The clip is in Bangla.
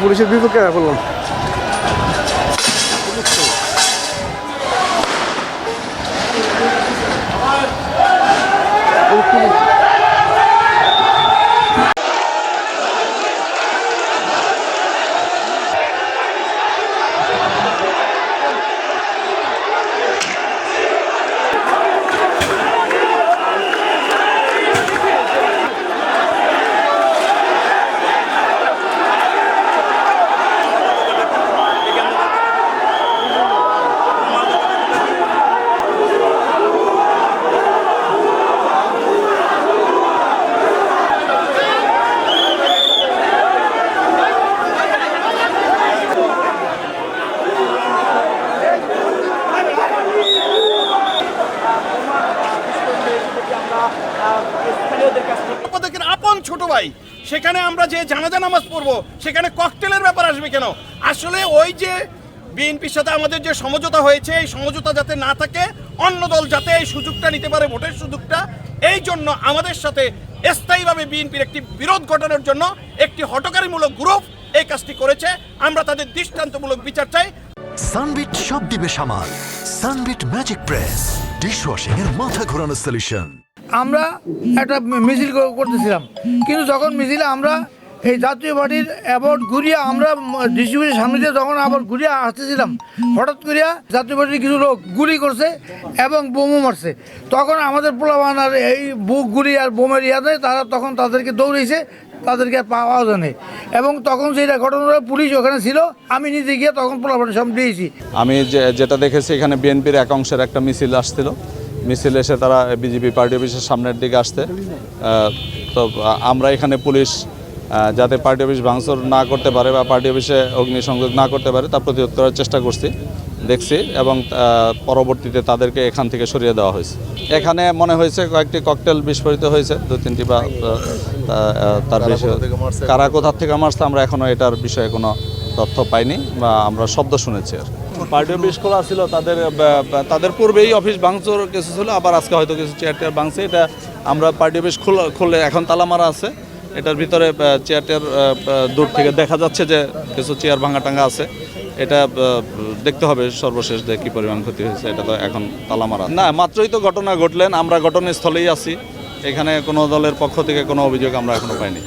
পুলিশের বিপক্ষে বললাম আপন ছোট ভাই সেখানে আমরা যে জানাজা নামাজ পড়বো সেখানে ককটেলের ব্যাপার আসবে কেন? আসলে ওই যে বিএনপির সাথে আমাদের যে সমঝোতা হয়েছে এই সমঝোতা যাতে না থাকে, অন্য দল যাতে এই সুযোগটা নিতে পারে, ভোটের সুযোগটা, এই জন্য আমাদের সাথে স্থায়ীভাবে বিএনপির একটি বিরোধ ঘটানোর জন্য একটি হটকারীমূলক গ্রুপ এই কাজটি করেছে। আমরা তাদের দৃষ্টান্তমূলক বিচার চাই। সানবিট সব দিবে সামাল। সানবিট ম্যাজিক প্রেস ডিশওয়াশিং এর মাথা ঘোরানো সলিউশন। আমরা একটা মিছিল করতেছিলাম, কিন্তু যখন মিছিলে আমরা এই জাতীয় পার্টির অ্যাওয়ার্ড ঘুরিয়ে আমরা ডিস্ট্রিবিউশনের সামনে দিয়ে যখন আবার ঘুরিয়ে আসতেছিলাম, হঠাৎ করিয়া জাতীয় পার্টির কিছু লোক গুলি করছে এবং বোমও মারছে। তখন আমাদের পোলাবানার এই বুক গুলি আর বোমের ইয়াতে তারা তখন তাদেরকে দৌড়েছে, তাদেরকে পাওয়া যায়নি। এবং তখন সেইটা ঘটনাটা পুলিশ ওখানে ছিল, আমি নিজে গিয়ে তখন পোলাবানের সামনে দিয়েছি। আমি যেটা দেখেছি এখানে বিএনপির এক অংশের একটা মিছিল আসছিল, মিছিল এসে তারা বিজেপি পার্টি অফিসের সামনের দিকে আসতে, তো আমরা এখানে পুলিশ যাতে পার্টি অফিস ভাঙচুর না করতে পারে বা পার্টি অফিসে অগ্নিসংযোগ না করতে পারে তা প্রতিরোধ করার চেষ্টা দেখছি এবং পরবর্তীতে তাদেরকে এখান থেকে সরিয়ে দেওয়া হয়েছে। এখানে মনে হয়েছে কয়েকটি ককটেল বিস্ফোরিত হয়েছে, 2-3টি বা তার বিষয়ে কারা কোথা থেকে মারছে আমরা এখনও এটার বিষয়ে কোনো তথ্য পাইনি বা আমরা শব্দ শুনেছি। আর পার্টি অফিস খোলা ছিল, তাদের পূর্বেই অফিস ভাঙচুর কিছু ছিল, আবার আজকে হয়তো কিছু চেয়ার টেয়ার ভাঙছে। এটা আমরা পার্টি অফিস খুলে এখন তালা মারা আছে, এটার ভিতরে চেয়ার টেয়ার দূর থেকে দেখা যাচ্ছে যে কিছু চেয়ার ভাঙা টাঙ্গা আছে। এটা দেখতে হবে সর্বশেষ যে কী পরিমাণ ক্ষতি হয়েছে, এটা তো এখন তালা মারা না। মাত্রই তো ঘটনা ঘটলেন, আমরা ঘটনাস্থলেই আছি, এখানে কোনো দলের পক্ষ থেকে কোনো অভিযোগ আমরা এখনো পাইনি।